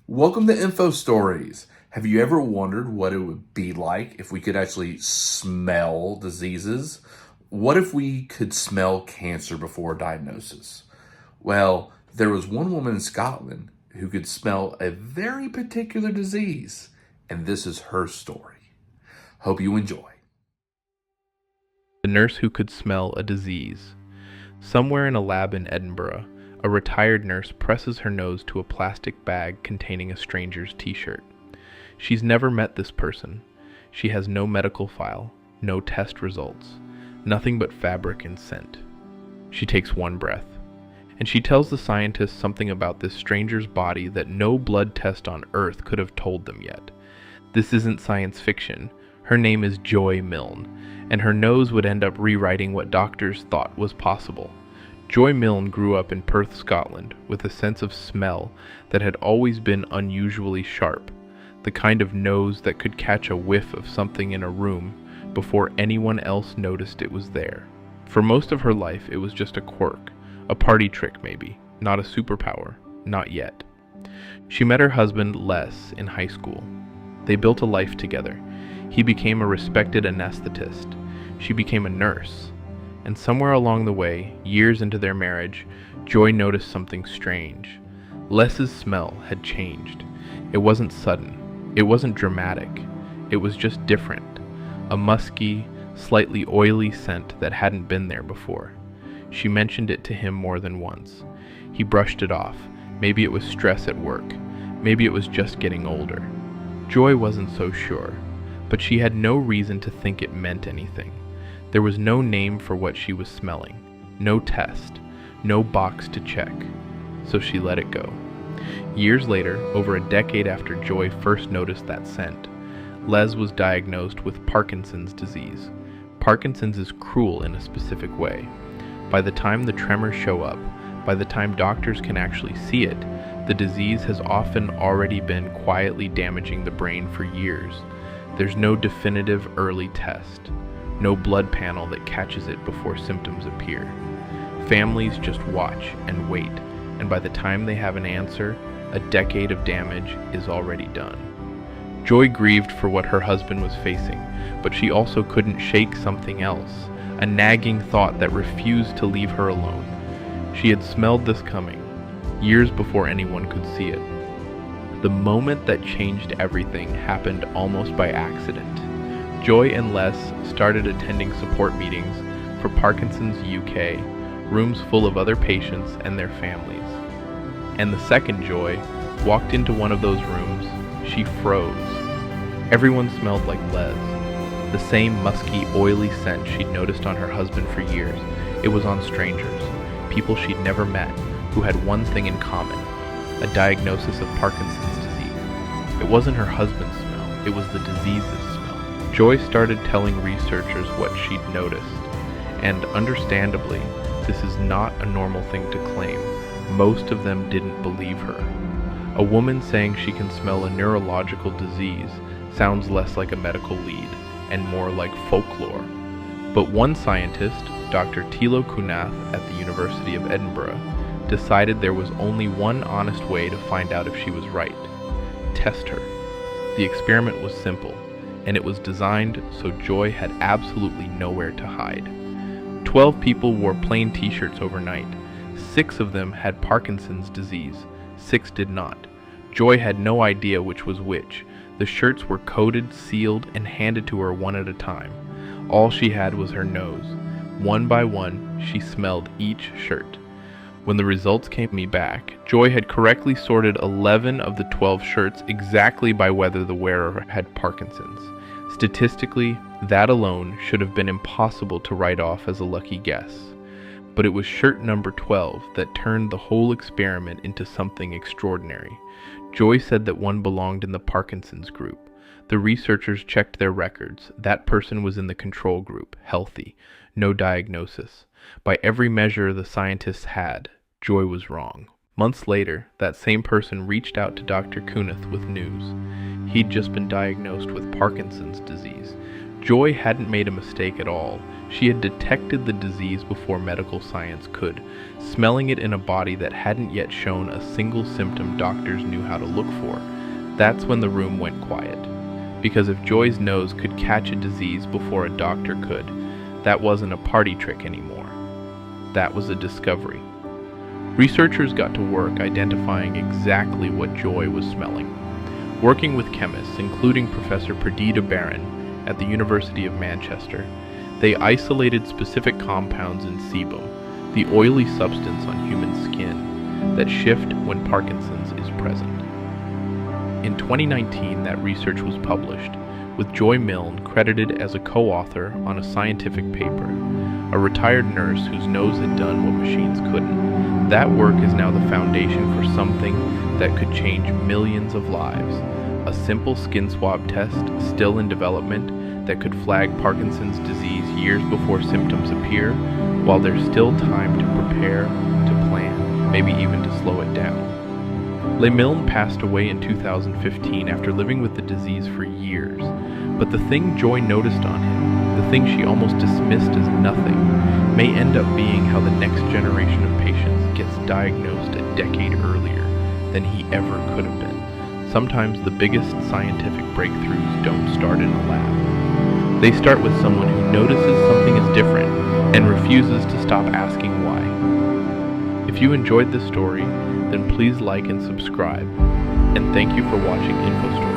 Welcome to Info Stories. Have you ever wondered what it would be like if we could actually smell diseases? What if we could smell cancer before diagnosis? Well, there was one woman in Scotland who could smell a very particular disease, and this is her story. Hope you enjoy. The nurse who could smell a disease. Somewhere in a lab in Edinburgh, a retired nurse presses her nose to a plastic bag containing a stranger's t-shirt. She's never met this person. She has no medical file, no test results, nothing but fabric and scent. She takes one breath, and she tells the scientists something about this stranger's body that no blood test on Earth could have told them yet. This isn't science fiction. Her name is Joy Milne, and her nose would end up rewriting what doctors thought was possible. Joy Milne grew up in Perth, Scotland, with a sense of smell that had always been unusually sharp, the kind of nose that could catch a whiff of something in a room before anyone else noticed it was there. For most of her life, it was just a quirk, a party trick maybe, not a superpower, not yet. She met her husband, Les, in high school. They built a life together. He became a respected anesthetist. She became a nurse. And somewhere along the way, years into their marriage, Joy noticed something strange. Les's smell had changed. It wasn't sudden. It wasn't dramatic. It was just different. A musky, slightly oily scent that hadn't been there before. She mentioned it to him more than once. He brushed it off. Maybe it was stress at work. Maybe it was just getting older. Joy wasn't so sure, but she had no reason to think it meant anything. There was no name for what she was smelling, no test, no box to check, so she let it go. Years later, over a decade after Joy first noticed that scent, Les was diagnosed with Parkinson's disease. Parkinson's is cruel in a specific way. By the time the tremors show up, by the time doctors can actually see it, the disease has often already been quietly damaging the brain for years. There's no definitive early test. No blood panel that catches it before symptoms appear. Families just watch and wait, and by the time they have an answer, a decade of damage is already done. Joy grieved for what her husband was facing, but she also couldn't shake something else, a nagging thought that refused to leave her alone. She had smelled this coming, years before anyone could see it. The moment that changed everything happened almost by accident. Joy and Les started attending support meetings for Parkinson's UK, rooms full of other patients and their families. And the second Joy walked into one of those rooms, she froze. Everyone smelled like Les. The same musky, oily scent she'd noticed on her husband for years. It was on strangers, people she'd never met, who had one thing in common, a diagnosis of Parkinson's disease. It wasn't her husband's smell, it was the disease's smell. Joy started telling researchers what she'd noticed, and understandably, this is not a normal thing to claim. Most of them didn't believe her. A woman saying she can smell a neurological disease sounds less like a medical lead and more like folklore. But one scientist, Dr. Thilo Kunath at the University of Edinburgh, decided there was only one honest way to find out if she was right. Test her. The experiment was simple, and it was designed so Joy had absolutely nowhere to hide. 12 people wore plain t-shirts overnight. 6 of them had Parkinson's disease. 6 did not. Joy had no idea which was which. The shirts were coded, sealed, and handed to her one at a time. All she had was her nose. One by one, she smelled each shirt. When the results came back, Joy had correctly sorted 11 of the 12 shirts exactly by whether the wearer had Parkinson's. Statistically, that alone should have been impossible to write off as a lucky guess. But it was shirt number 12 that turned the whole experiment into something extraordinary. Joy said that one belonged in the Parkinson's group. The researchers checked their records. That person was in the control group, healthy, no diagnosis. By every measure the scientists had, Joy was wrong. Months later, that same person reached out to Dr. Kunath with news. He'd just been diagnosed with Parkinson's disease. Joy hadn't made a mistake at all. She had detected the disease before medical science could, smelling it in a body that hadn't yet shown a single symptom doctors knew how to look for. That's when the room went quiet. Because if Joy's nose could catch a disease before a doctor could, that wasn't a party trick anymore. That was a discovery. Researchers got to work identifying exactly what Joy was smelling. Working with chemists, including Professor Perdita Barron at the University of Manchester, they isolated specific compounds in sebum, the oily substance on human skin, that shift when Parkinson's is present. In 2019, that research was published, with Joy Milne credited as a co-author on a scientific paper, a retired nurse whose nose had done what machines couldn't. That work is now the foundation for something that could change millions of lives. A simple skin swab test, still in development, that could flag Parkinson's disease years before symptoms appear, while there's still time to prepare, to plan, maybe even to slow it down. Le Milne passed away in 2015 after living with the disease for years, but the thing Joy noticed on him, the thing she almost dismissed as nothing, may end up being how the next generation of patients gets diagnosed a decade earlier than he ever could have been. Sometimes the biggest scientific breakthroughs don't start in a lab. They start with someone who notices something is different and refuses to stop asking why. If you enjoyed this story, then please like and subscribe. And thank you for watching InfoStory.